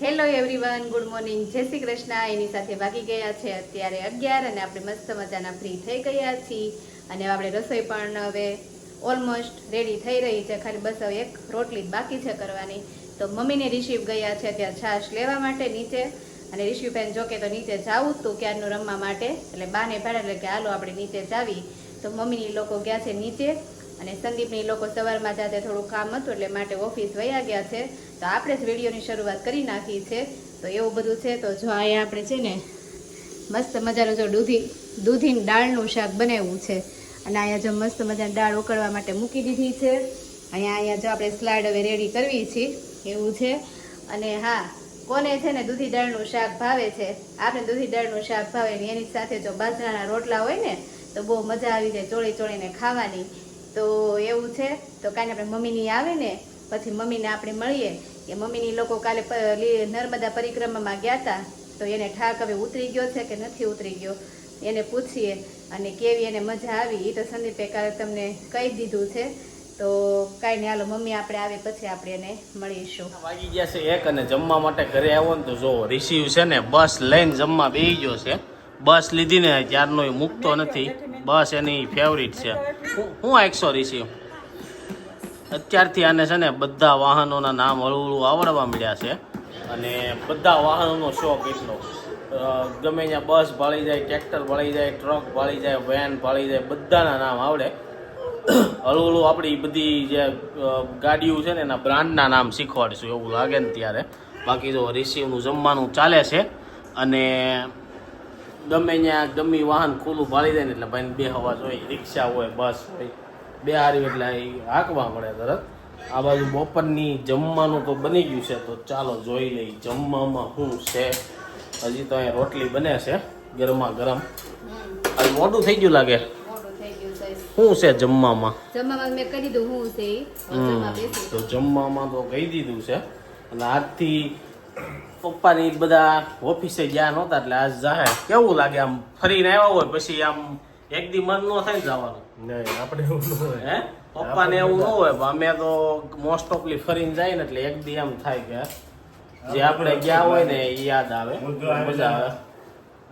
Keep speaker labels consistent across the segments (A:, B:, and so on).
A: Hello everyone, good morning, જય શ્રી કૃષ્ણ. એની સાથે વાગી ગયા છે અત્યારે 11 અને આપણે મસ્ત મજાના ફ્રી થઈ ગયા છીએ અને આપણે રસોઈ પણ હવે ઓલમોસ્ટ રેડી થઈ રહી છે. ખાલી બસ હવે એક રોટલી બાકી છે કરવાની. તો મમ્મીને રિસીવ ગયા છે ત્યાં છાશ લેવા માટે નીચે, અને રિસીવબેન જોકે તો નીચે જાવું તું ક્યારનું રમવા માટે, એટલે બાને ભાડે એટલે કે હાલો આપણે નીચે જાવી. તો મમ્મીની લોકો ગયા છે નીચે અને સંદીપની લોકો સવારમાં જાતે થોડું કામ હતું એટલે માટે ઓફિસ વયા ગયા છે. તો આપણે જ વિડીયોની શરૂઆત કરી નાખી છે. તો એવું બધું છે. તો જો અહીંયા આપણે છે ને મસ્ત મજાનું જો દૂધીની દાળનું શાક બનાવ્યું છે, અને અહીંયા જો મસ્ત મજાની દાળ ઉકળવા માટે મૂકી દીધી છે. અહીંયા જો આપણે સ્લાડ હવે રેડી કરવી છે એવું છે. અને હા, કોને છે ને દૂધી દાળનું શાક ભાવે છે, આપણે દૂધી દાળનું શાક ભાવે ને એની સાથે જો બાજરાના રોટલા હોય ને તો બહુ મજા આવી જાય ચોળી ચોળીને ખાવાની. તો એવું છે. તો કાંઈ આપણે મમ્મીની આવે ને પછી મમ્મીને આપણે મળીએ કે મમ્મીની લોકો કાલે નર્મદા પરિક્રમામાં ગયા હતા, તો એને ઠાક હવે ઉતરી ગયો છે કે નથી ઉતરી ગયો એને પૂછીએ, અને કેવી એને મજા આવી એ તો સંદીપે કાલે તમને કહી દીધું છે. તો કાંઈ નહીં, હાલો મમ્મી આપણે આવે પછી આપણે એને મળીશું.
B: વાગી ગયા છે 1 અને જમવા માટે ઘરે આવ્યો ને તો જો રિસીવ છે ને બસ લઈને જમવા બેસી ગયો છે. બસ લીધી ને ત્યારનો એ મૂકતો નથી, બસ એની ફેવરિટ છે. હું 100 રિસીવ અત્યારથી આને છે ને બધા વાહનોના નામ હળવું આવડવા મળ્યા છે, અને બધા વાહનોનો શોખ એટલો. ગમે ત્યાં બસ ભાળી જાય, ટ્રેક્ટર ભાળી જાય, ટ્રક ભાળી જાય, વેન ભાળી જાય, બધાના નામ આવડે. હળવું આપણી બધી જે ગાડીઓ છે ને એના બ્રાન્ડના નામ શીખવાડીશું એવું લાગે ને ત્યારે. બાકી જો રિસીવનું જમવાનું ચાલે છે, અને ગમે ત્યાં ગમે વાહન ખુલ્લું ભાળી જાય ને એટલે ભાઈને બે હવા જોઈએ, રિક્ષા હોય, બસ હોય, બે હારી એટલે હાંકવા મળે તરત. આ બાજુ બપોરની જમવાનું તો બની ગયું છે, તો ચાલો જોઈ લઈ જમવામાં શું છે. હજી તો અહીંયા રોટલી બને છે ગરમા ગરમ. આજે મોડું થઈ ગયું લાગે. શું છે જમવામાં?
A: જમવામાં મેં કહી દીધું હું છે
B: તો જમવામાં તો કહી દીધું છે. અને આજથી પપ્પાની બધા ઓફિસે ગયા નહોતા એટલે આજ જાહે. કેવું લાગે આમ ફરીને આવ્યા હોય પછી આમ એક દી મન ન થાય જવાનું?
C: નહીં, આપણે એવું ન હોય.
B: હે પપ્પાને એવું ન હોય, અમે તો મોસ્ટ ઓફલી ફરીને જાય ને એટલે એક દી એમ થાય કે જે આપણે ગયા હોય ને એ યાદ આવે, મજા આવે.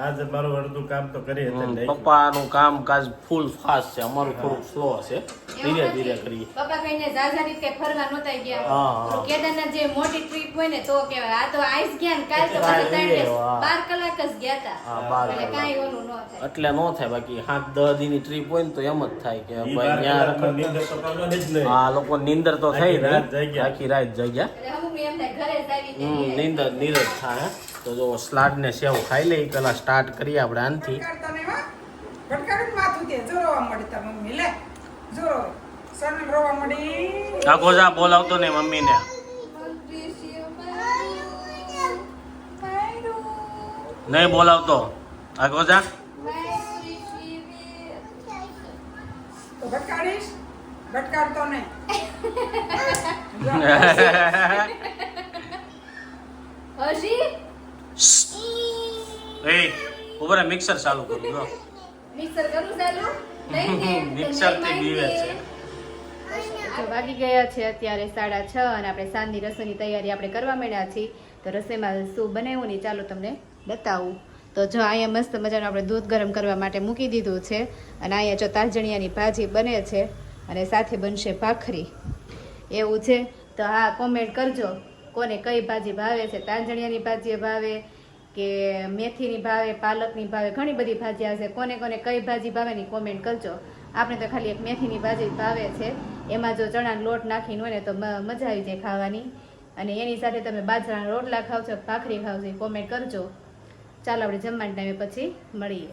C: આજે મારું અડધું કામ તો કરી
B: પપ્પાનું કામકાજ ફૂલ ફાસ્ટ છે, અમારું થોડુંક સ્લો છે, ધીરે ધીરે કરીએ.
A: પપ્પા કઈને જાજારી કે ફરવા નહોતા ગયા.
B: હા.
A: કેદારના જે મોટી ટ્રીપ હોય ને તો કહેવાય. આ તો આઈસ ગયા ને કાલ તો બધા 12 કલાક જ ગયા હતા.
B: હા, 12
A: એટલે
B: કલાક.
A: કાંઈ ઓલું ન થાય.
B: એટલે ન થાય. બાકી 7-10 દીની ટ્રીપ હોય ને તો એમ જ થાય કે ભાઈ ત્યાં હા લોકો નીંદર તો થઈ ને આખી રાત જાગ્યા.
A: એટલે અમુક એમ થાય ઘરે જ આવી જઈએ.
B: નીંદર નીરજ થાય. તો જો સ્લાડ ને સેવ ખાઈ લઈ. પેલા સ્ટાર્ટ કરીએ આપણે આનથી. આખો જા બોલાવતો ને મમ્મીને. નહીં બોલાવતો. આખો જા.
D: ભટકાડતો નહીં.
A: હજી
B: એ ઉપર મિક્સર ચાલુ કરું જો.
A: મિક્સર કરું ચાલુ નહીં.
B: મિક્સર થી બીવે છે.
A: વાગી ગયા છે અત્યારે 6:30 અને આપણે સાંજની રસોઈની તૈયારી આપણે કરવા માંડ્યા છીએ. તો રસોઈમાં શું બનાવ્યું ને ચાલો તમને બતાવું. તો જો અહીંયા મસ્ત મજાનું આપણે દૂધ ગરમ કરવા માટે મૂકી દીધું છે, અને અહીંયા જો તાંજણિયાની ભાજી બને છે, અને સાથે બનશે ભાખરી એવું છે. તો હા, કોમેન્ટ કરજો કોને કઈ ભાજી ભાવે છે. તાંજણિયાની ભાજી ભાવે કે મેથીની ભાવે, પાલકની ભાવે, ઘણી બધી ભાજી આવશે. કોને કોને કઈ ભાજી ભાવે ને કોમેન્ટ કરજો. આપણે તો ખાલી એક મેથીની ભાજી ભાવે છે, એમાં જો ચણાનો લોટ નાખીને હોય ને તો મજા આવી જાય ખાવાની. અને એની સાથે તમે બાજરાના રોટલા ખાવ છો, ભાખરી ખાવ છો, કોમેન્ટ કરજો. ચાલો આપણે જમવાના ટાઈમે પછી મળીએ.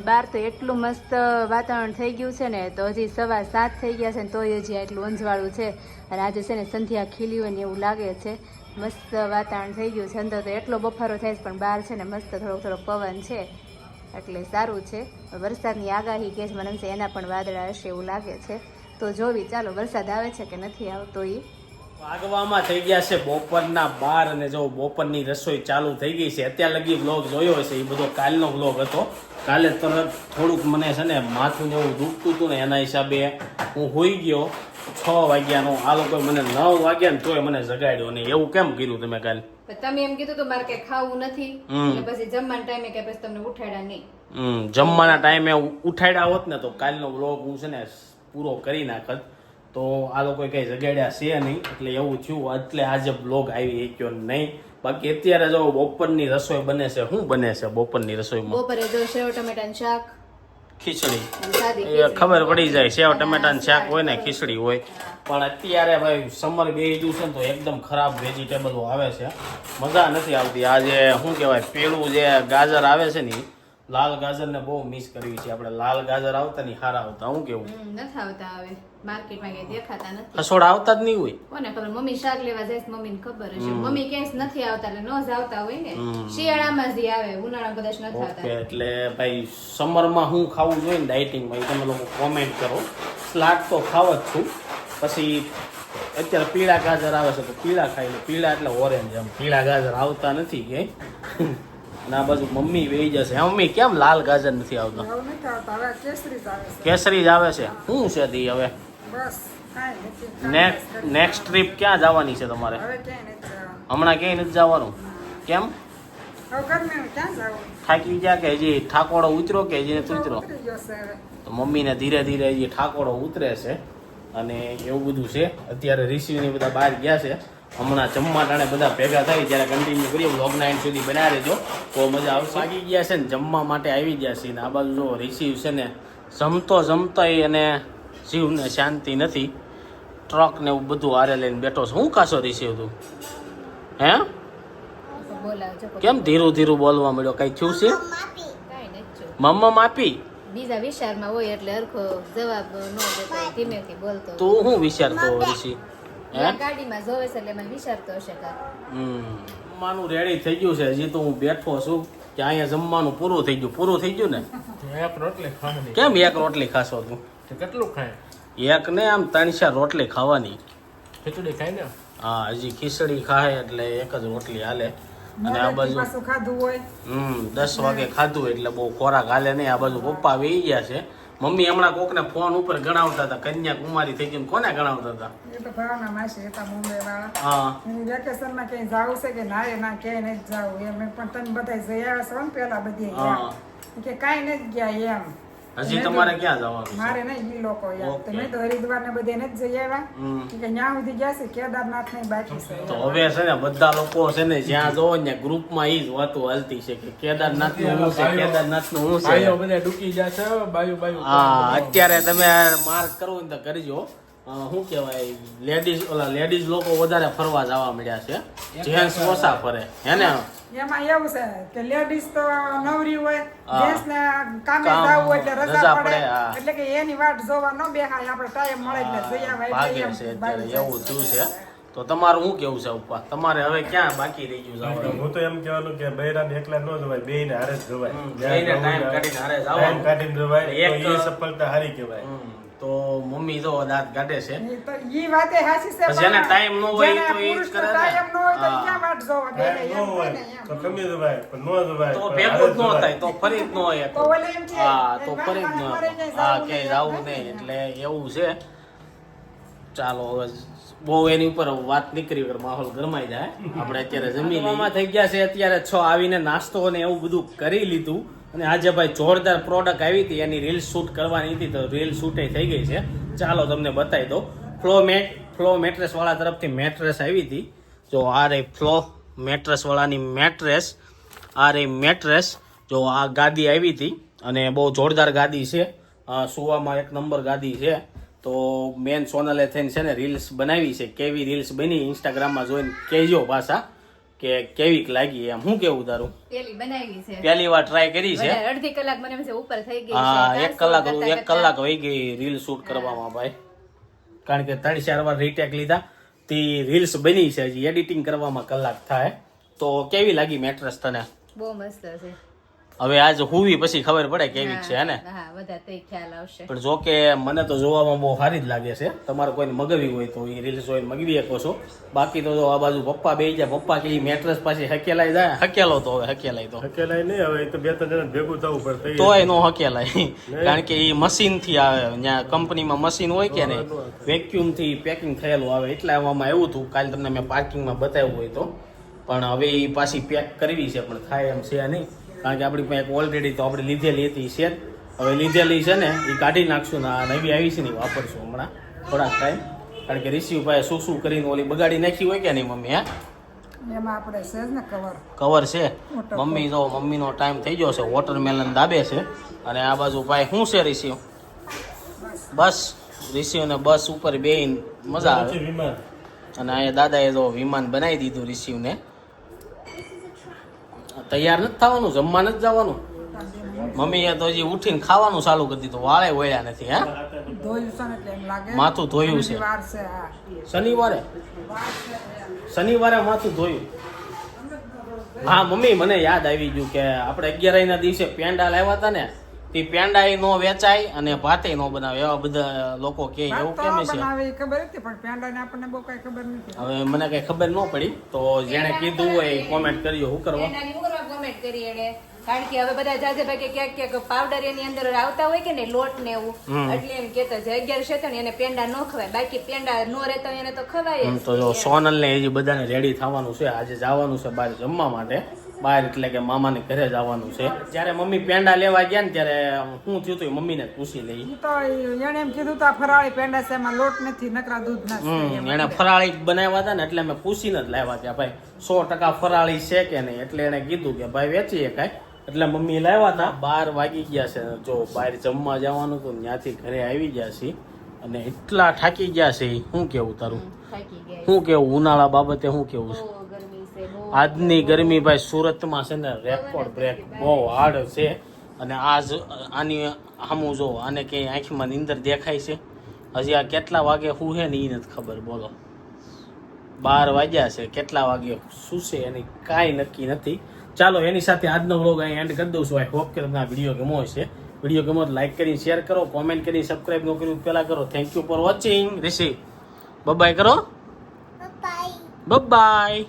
A: બહાર તો એટલું મસ્ત વાતાવરણ થઈ ગયું છે ને, તો હજી 7:15 થઈ ગયા છે ને તોય હજી આટલું અંજવાળું છે. અને આજે છે ને સંધ્યા ખીલી હોય ને એવું લાગે છે. મસ્ત વાતાવરણ થઈ ગયું છે. અંદર તો એટલો બફારો થાય છે, પણ બહાર છે ને મસ્ત થોડોક પવન છે એટલે સારું છે. વરસાદની આગાહી કે મને છે એના પણ વાદળા હશે એવું લાગે છે. તો જોવી ચાલો વરસાદ આવે છે કે નથી આવતો એ.
B: વાગવામાં થઈ ગયા છે બપોરના 12 અને જો બપોરની રસોઈ ચાલુ થઈ ગઈ છે. અત્યાર લગી વ્લોગ જોયો હશે એ બધો કાલનો વ્લોગ હતો. કાલે તરત થોડુંક મને છે ને માથું ને એવું દુખતું હતું ને એના હિસાબે હું હોઈ ગયો 6 વાગ્યાનો. આ લોકોએ મને 9 વાગ્યા ને તોય મને જગાડ્યો ને એવું કેમ કર્યું તમે કાલે?
A: પણ તમે એમ કીધું તો મારે કઈ ખાવું નથી એટલે પછી જમવાના ટાઈમે કે પછી તમને ઉઠાડ્યા નહીં.
B: જમવાના ટાઈમે ઉઠાડ્યા હોત ને તો કાલનો વ્લોગ હું છે ને પૂરો કરી નાખત. તો આ લોકોએ કઈ જગાડ્યા છે નહીં એટલે એવું થયું એટલે આજે બ્લોગ આવી શક્યો નહીં. બાકી અત્યારે જો બપોરની રસોઈ બને છે. શું બને છે બપોરની રસોઈમાં?
A: બપોરે જો સેવ ટમેટાનું શાક
B: ખીચડી.
A: અને સાદી
B: એ
A: ખીચડી.
B: ખબર પડી જાય સેવ ટમેટાનું શાક હોય ને ખીચડી હોય. પણ અત્યારે ભાઈ સમર બેસી ગયું છે ને તો એકદમ ખરાબ વેજીટેબલો આવે છે. મજા નથી આવતી. આ જે શું કહેવાય પેલું જે ગાજર આવે છે ને લાલ ગાજરને બહુ મિસ કરવી છે આપણે. લાલ ગાજર આવતા ને હારા આવતા. હું કેવું
A: નથી આવતા હવે માર્કેટમાં કઈ દેખાતા નથી.
B: હસોડા આવતા જ નહીં હોય.
A: કોને ખબર? મમ્મી શાક લેવા જાય મમ્મીને ખબર હશે. મમ્મી ક્યાંય નથી આવતા એટલે નો જ આવતા હોય ને. શિયાળામાં જ આવે, ઉનાળામાં કદાચ નથી
B: ઓકે
A: આવતા.
B: એટલે ભાઈ સમરમાં હું ખાવું જોઈએ ને ડાયટિંગમાં એ તમે લોકો કોમેન્ટ કરો. સ્લાડ તો ખાવ જ છું. પછી અત્યારે પીળા ગાજર આવે છે તો પીળા ખાઈ લે. પીળા એટલે ઓરેન્જ. એમ પીળા ગાજર આવતા નથી કે ના બાજુ મમ્મી વેઈ જશે. હા મમ્મી કેમ લાલ ગાજર નથી આવતા?
D: આવું નથી આવતા, હવે કેસરી જ આવે છે.
B: કેસરી જ આવે છે. શું છે તી હવે?
D: બસ કાંઈ નથી.
B: નેક્સ્ટ ટ્રીપ ક્યાં જવાની છે તમારે?
D: હવે ક્યાંય નથી જવાનું.
B: હમણાં ક્યાંય નથી જવાનું? કેમ?
D: હવે ગરમીમાં ક્યાં જવું?
B: થાકી ગયા કે હજી ઠાકોડો ઉતરો કે હજી નથી ઉતરો?
D: ઉતરી ગયો છે હવે.
B: તો મમ્મીને ધીરે ધીરે હજી ઠાકોડો ઉતરે છે અને એવું બધું છે. અત્યારે રિસીવની બધા બહાર ગયા છે. હમણાં જમવા ટાણે બધા ભેગા થાય ત્યારે કન્ટિન્યુ કરીએ. બ્લોગના એન્ડ સુધી બનાવી રહેજો તો મજા આવશે. વાગી ગયા છે ને જમવા માટે આવી ગયા છે ને આ બાજુ જો રિસીવ છે ને જમતોય અને જીવને શાંતિ નથી. ટ્રક ને એવું બધું હારે લઈને બેઠો છે. શું કાશો રિસીવ તું? હે
A: બોલાવજો.
B: કેમ ધીરું ધીરું બોલવા મળ્યો? કઈ થયું છે?
A: કાંઈ નથી.
B: મમ્મા માપી
A: બીજા વિચારમાં હોય એટલે હરખો જવાબ ન દેતો હોય, ધીમેથી બોલતો હોય.
B: તું શું વિચારતો રિસી?
A: એ ગાડીમાં જોવે છે એટલે એમાં વિચારતો હશે કાં.
B: જમવાનું રેડી થઈ ગયું છે. હજી તો હું બેઠો છું કે અહીંયા જમવાનું પૂરું થઈ ગયું. પૂરું થઈ ગયું ને?
C: એક રોટલી ખાવાની.
B: કેમ એક રોટલી ખાશો તું?
C: તો કેટલું ખાય?
B: એક ને આમ 3-4 રોટલી ખાવાની.
C: ખીચડી ખાય ને.
B: હા હજી ખીચડી ખાય એટલે એક જ રોટલી હાલે. અને આ
D: મોડેથી
B: બાજુ
D: પાછું ખાધું હોય.
B: 10 વાગે ખાધું એટલે બહુ ખોરાક હાલે નહીં. આ બાજુ પપ્પા વેઈ ગયા છે. મમ્મી હમણાં કોકને ફોન ઉપર ગણાવતા હતા. કન્યાકુમારી થઈ ગઈ. કોને ગણાવતા હતા?
D: એ તો ભાવના માસી હતા મુંબઈ વાળા.
B: હા
D: એની વેકેશનમાં ક્યાંય જાવું છે કે ના ક્યાંય નથી જાવું એમ. પણ તમે બધા જઈ આવ્યા છો ને પેલા બધી
B: હા.
D: કે કાંઈ નથી ગયા એમ.
B: હજી તમારે ક્યાં જવાનું છે?
D: મારે નહીં ઈ લોકો યાર.
B: ઓકે.
D: તમે તો હરિદ્વાર ને બધે નથી જઈ આવ્યા
B: હમ.
D: કે ન્યા સુધી ગયા છે કેદારનાથ ને બાકી છે.
B: તો હવે છે ને બધા લોકો છે ને જ્યાં જોવો ને ગ્રુપમાં ઈ જ વાતો હાલતી છે કે કેદારનાથ નું શું છે, કેદારનાથ નું શું છે.
C: ભાઈઓ બધા ડૂકી જશે બાયું
B: હા અત્યારે તમે માર્ક કરવો ને તો કરજો. શું કહેવાય લેડીઝ લોકો વધારે ફરવા જવા મળ્યા છે. જેન્ટ્સ ઓછા ફરે હે ને?
D: એમાં એવું છે કે લેડીઝ તો નવરી હોય,
B: હા.
D: જેન્ટ્સ ને કામે
B: કામ
D: જવું હોય એટલે
B: રજા
D: રજા
B: પડે,
D: પડે
B: હા.
D: એટલે કે એની વાટ જોવા ન બેહાય. આપણે ટાઈમ મળે એટલે જઈ આવે
B: ભાગે
D: એટલે
B: છે
D: એમ
B: અત્યારે
D: ભાગી
B: એવું
D: જાય
B: થયું છે. તો તમારું શું કેવું છે ઉપા? તમારે હવે ક્યાં બાકી રહી ગયું જવાનું?
C: હું તો એમ કહેવાનું કે બૈરાને એકલા ન જવાય, બેયને હારે જ જવાય.
B: બેયને time કાઢીને હારે જવાનું.
C: Time કાઢીને જવાય
B: એક
C: તો એ સફળતા હારી કહેવાય.
B: તો મમ્મી જો દાંત કાઢે છે.
D: ઈ તો ઈ વાતે હાચી છે.
B: પછી જેને
D: પણ
B: time ન હોય
D: જેને
B: તો ઈ જ
D: પુરુષને
B: કરે ને.
D: time ન હોય તો ઈ
B: હા.
D: ક્યાં વાટ જોવા બેને
C: Time ન
D: એમ
C: હોય
D: છે ને એમ.
C: તો ગમે જવાય પણ ન જવાય
B: તો
C: પણ
B: ભેગું જ
C: હારે
B: ન
C: જવાય.
B: થાય તો ફરી જ ન હોય.
D: તો ઓલે એમ છે
B: હા
D: કે
B: તો
D: વાટ
B: ફરી જ ન
D: મારે
B: હોય.
D: ક્યાંય
B: હા
D: જાવું
B: ક્યાંય જવું નહીં એટલે એવું છે. ચાલો હવે બહુ એની ઉપર વાત નીકળી વગર માહોલ ગરમાઈ જાય. આપણે અત્યારે જમીનમાં થઈ ગયા છે. અત્યારે 6 આવીને નાસ્તો અને એવું બધું કરી લીધું. અને આજે ભાઈ જોરદાર પ્રોડક્ટ આવી હતી એની રીલ શૂટ કરવાની હતી તો રીલ શૂટ થઈ ગઈ છે. ચાલો તમને બતાવી દો. ફ્લો મેટ્રેસ વાળા તરફથી મેટ્રેસ આવી હતી. જો આ રે ફ્લો મેટ્રેસ વાળાની મેટ્રેસ. આ રે મેટ્રેસ. જો આ ગાદી આવી હતી અને બહુ જોરદાર ગાદી છે. સુવામાં એક નંબર ગાદી છે. તો મેન સોનલે થઈને છે ને રીલ્સ બનાવી છે. કેવી રીલ્સ બની ઇન્સ્ટાગ્રામમાં જોઈને કહેજો પાછા કે કેવી લાગી એમ. શું કેવું તારું?
A: પેલી બનાવી છે.
B: પહેલી વાર ટ્રાય કરી છે.
A: બધા અડધી કલાક મને એમ છે ઉપર થઈ ગઈ છે.
B: હા
A: કરશું
B: એક કલાક વહી ગઈ રીલ શૂટ કરવામાં ભાઈ. કારણ કે 3-4 વાર રીટેક લીધા તે રીલ્સ બની છે. હજી એડિટિંગ કરવામાં કલાક થાય. તો કેવી લાગી મેટ્રેસ તને?
A: બહુ મસ્ત છે.
B: હવે આજ હુવી પછી ખબર પડે કેવી છે હે ને
A: હા બધા તે ખ્યાલ આવશે.
B: પણ જો કે મને તો જોવામાં બહુ સારી જ લાગે છે. તમારે કોઈને મગવી હોય તો એ રીલ્સ જોઈને મગવી શકો છો. બાકી તો જો આ બાજુ પપ્પા બે જાય, પપ્પા કે મેટ્રેસ પાછી હકેલાઈ જાય. હકેલો તો હવે હકેલાઈ તો
C: અકેલાય નહીં, હવે એ તો 2-3 જણા ભેગું થવું પડે.
B: તોય નો હકેલાય કારણ કે એ મશીન થી આવે. ત્યાં કંપનીમાં મશીન હોય કે ને વેક્યુમ થી પેકિંગ થયેલું આવે. એટલે આમાં એવું હતું, કાલે તમને મેં પાર્કિંગમાં બતાવ્યું હોય તો. પણ હવે એ પાછી પેક કરવી છે, પણ થાય એમ છે નહીં. કારણ કે આપણી પાસે ઓલરેડી તો આપણે લીધેલી હતી છે. હવે લીધેલી છે ને એ કાઢી નાખશું ને આ નવી આવી છે ને વાપરશું હમણાં થોડાક ટાઈમ. કારણ કે રિસીવ પાસે શું કરીને ઓલી બગાડી નાખી હોય કે નહીં મમ્મી? હા,
D: એમાં આપણે છે ને
B: કવર છે. મમ્મી જો મમ્મીનો ટાઈમ થઈ ગયો છે, વોટરમેલન દાબે છે. અને આ બાજુ ભાઈ શું છે રિસીવ? બસ રિસીવ ને બસ ઉપર બેહીને મજા આવે.
C: વિમાન
B: અને અહીંયા દાદાએ જો વિમાન બનાવી દીધું રિસીવને. તૈયાર નથી થવાનું, જમવા નથી જવાનું. મમ્મીએ તો હજી ઉઠીને ખાવાનું ચાલુ કરી દીધું, વાળે વળ્યા નથી. હા,
D: ધોયું છે ને એટલે એમ લાગે
B: માથું ધોયું છે.
D: વાર છે. હા,
B: શનિવારે માથું ધોયું. હા મમ્મી, મને યાદ આવી ગયું કે આપણે 11 ના દિવસે પેંડા લાવ્યા હતા ને, તે પેંડા નો વેચાય અને ભાતે નો બનાવે એવા બધા લોકો કે એવું કેમ છે?
D: બનાવે એ ખબર હતી, પણ પેંડાને આપણને બહુ કઈ ખબર નથી.
B: હવે મને કઈ ખબર ન પડી, તો જેને કીધું હોય કોમેન્ટ કરજો. શું કરવા
A: કોમેન્ટ કરી એને, કારણ કે હવે બધા જાજે ભાગે ક્યાંક પાવડર એની અંદર આવતા હોય કે ને લોટ ને એવું, એટલે એમ કેતા છે 11 છે તો એને પેંડા ન ખવાય. બાકી પેંડા નો રહેતા એને તો ખવાય જ.
B: તો જો સોનલ ને હજી બધાને રેડી થવાનું છે. આજે જવાનું છે બહાર જમવા માટે. બહાર એટલે કે મામાને ઘરે જવાનું છે. જ્યારે મમ્મી પેંડા લેવા ગયા ને ત્યારે શું થયું હતું મમ્મીને પૂછી લઈ.
D: ઈ તો એને એમ કીધું તા ફરાળી પેંડા છે, એમાં લોટ નથી, નકરા દૂધ ના.
B: એને ફરાળી બનાવ્યા હતા ને એટલે મેં પૂછીને જ લાવ્યા હતા ભાઈ 100% ફરાળી છે કે નહીં. એટલે એને કીધું કે ભાઈ વેચીએ કાંઈ. એટલે મમ્મી લાવ્યા હતા. 12 વાગી ગયા છે. જો બહાર જમવા જવાનું હતું ત્યાંથી ઘરે આવી ગયા છે અને એટલા થાકી ગયા છે. શું કેવું તારું? શું કેવું ઉનાળા બાબતે? શું કેવું છે? આજની ગરમી ભાઈ સુરતમાં છે ને રેકોર્ડ બ્રેક બહુ હાર્ડ છે. અને આની સામું જો આને ક્યાંય આંખમાં નીંદર દેખાય છે? હજી આ કેટલા વાગે શું છે ને એ નથી ખબર. બોલો 12 વાગ્યા છે, કેટલા વાગે શું છે એની કાંઈ નક્કી નથી. ચાલો એની સાથે આજનો વ્લોગ અહીં એન્ડ કરી દઉં છું. આઈ હોપ કે તમને આ વિડીયો ગમો હશે. વિડીયો ગમો તો લાઈક કરી શેર કરો, કોમેન્ટ કરી સબસ્ક્રાઈબ ન કર્યું પહેલાં કરો. Thank you for watching. રિસી બાય કરો. બાય.